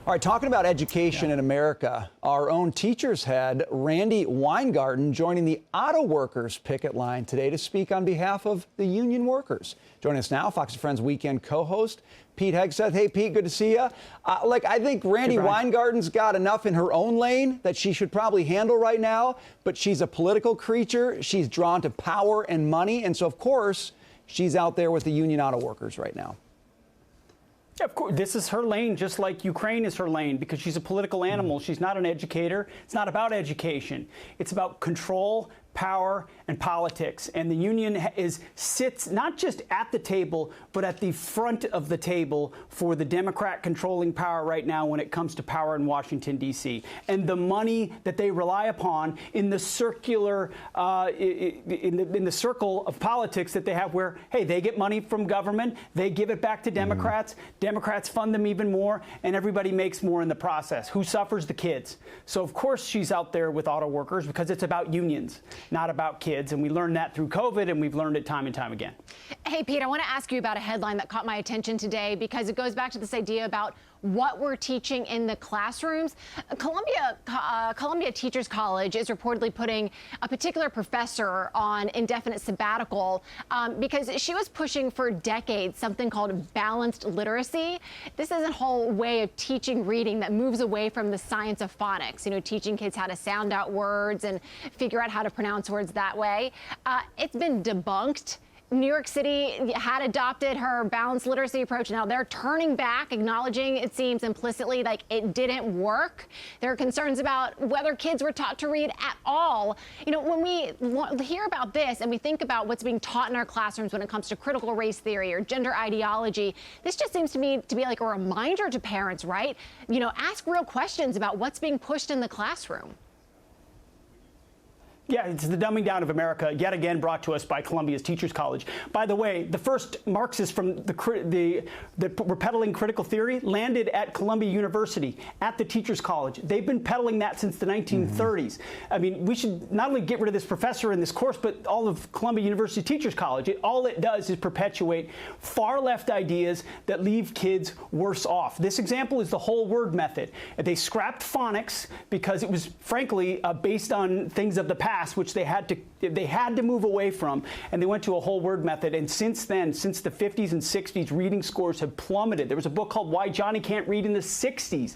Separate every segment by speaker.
Speaker 1: All right, talking about education in America, our own teacher's head, Randi Weingarten, joining the auto workers picket line today to speak on behalf of the union workers. Joining us now, Fox & Friends Weekend co-host Pete Hegseth. Hey, Pete, good to see you. I think Randi Weingarten's got enough in her own lane that she should probably handle right now, but she's a political creature. She's drawn to power and money, and so, of course, she's out there with the union auto workers right now.
Speaker 2: Yeah, of course, this is her lane, just like Ukraine is her lane, because she's a political animal. She's not an educator. It's not about education. It's about control, power, and politics. And the union sits not just at the table, but at the front of the table for the Democrat controlling power right now when it comes to power in Washington, D.C. And the money that they rely upon in the circular, in the circle of politics that they have where, hey, they get money from government, they give it back to Democrats, Democrats fund them even more, and everybody makes more in the process. Who suffers? The kids. So, of course, she's out there with auto workers because it's about unions, not about kids. And we learned that through COVID, and we've learned it time and time again.
Speaker 3: Hey, Pete, I want to ask you about a headline that caught my attention today because it goes back to this idea about what we're teaching in the classrooms. Columbia Teachers College is reportedly putting a particular professor on indefinite sabbatical because she was pushing for decades something called balanced literacy. This is a whole way of teaching reading that moves away from the science of phonics, you know, teaching kids how to sound out words and figure out how to pronounce words that way. It's been debunked. New York City had adopted her balanced literacy approach. Now they're turning back, acknowledging, it seems implicitly, like it didn't work. There are concerns about whether kids were taught to read at all. You know, when we hear about this and we think about what's being taught in our classrooms when it comes to critical race theory or gender ideology, this just seems to me to be like a reminder to parents, right? You know, ask real questions about what's being pushed in the classroom.
Speaker 2: Yeah, it's the dumbing down of America, yet again brought to us by Columbia's Teachers College. By the way, the first Marxists from the were peddling critical theory landed at Columbia University, at the Teachers College. They've been peddling that since the 1930s. I mean, we should not only get rid of this professor in this course, but all of Columbia University Teachers College. All it does is perpetuate far-left ideas that leave kids worse off. This example is the whole word method. They scrapped phonics because it was, frankly, based on things of the past, which they had to move away from, and they went to a whole word method. And since then, since the 50s and 60s, reading scores have plummeted. There was a book called Why Johnny Can't Read in the 60s,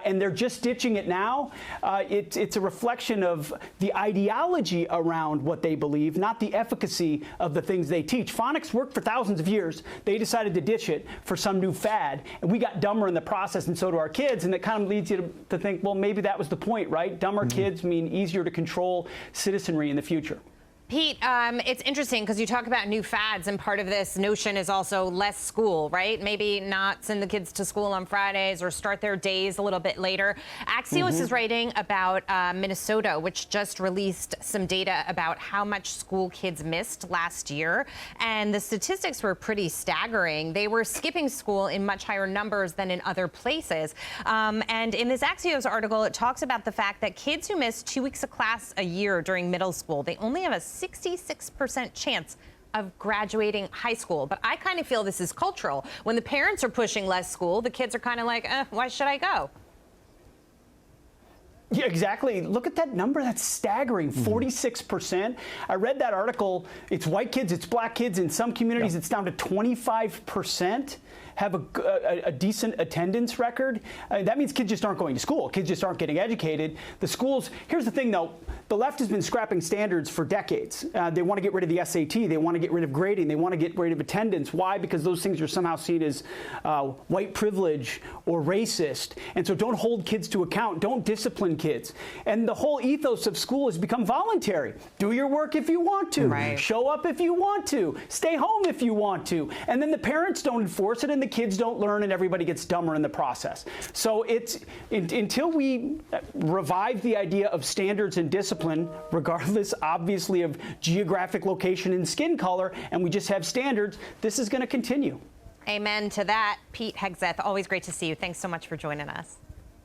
Speaker 2: and they're just ditching it now. It's a reflection of the ideology around what they believe, not the efficacy of the things they teach. Phonics worked for thousands of years. They decided to ditch it for some new fad, and we got dumber in the process, and so do our kids. And it kind of leads you to think, well, maybe that was the point, right? Dumber kids mean easier to control citizenry in the future.
Speaker 4: Pete, it's interesting because you talk about new fads, and part of this notion is also less school, right? Maybe not send the kids to school on Fridays or start their days a little bit later. Axios is writing about Minnesota, which just released some data about how much school kids missed last year. And the statistics were pretty staggering. They were skipping school in much higher numbers than in other places. And in this Axios article, it talks about the fact that kids who miss 2 weeks of class a year during middle school, they only have a 66% chance of graduating high school. But I kind of feel this is cultural. When the parents are pushing less school, the kids are kind of like, why should I go?
Speaker 2: Yeah, exactly. Look at that number. That's staggering. 46%. I read that article. It's white kids, it's black kids. In some communities, it's down to 25% have a decent attendance record. That means kids just aren't going to school. Kids just aren't getting educated. The schools, here's the thing, though. The left has been scrapping standards for decades. They want to get rid of the SAT. They want to get rid of grading. They want to get rid of attendance. Why? Because those things are somehow seen as white privilege or racist. And so don't hold kids to account. Don't discipline kids. And the whole ethos of school has become voluntary. Do your work if you want to.
Speaker 4: Right.
Speaker 2: Show up if you want to. Stay home if you want to. And then the parents don't enforce it, and the kids don't learn, and everybody gets dumber in the process. So it's until we revive the idea of standards and discipline, regardless, obviously, of geographic location and skin color, and we just have standards, this is going to continue.
Speaker 4: Amen to that. Pete Hegseth, always great to see you. Thanks so much for joining us.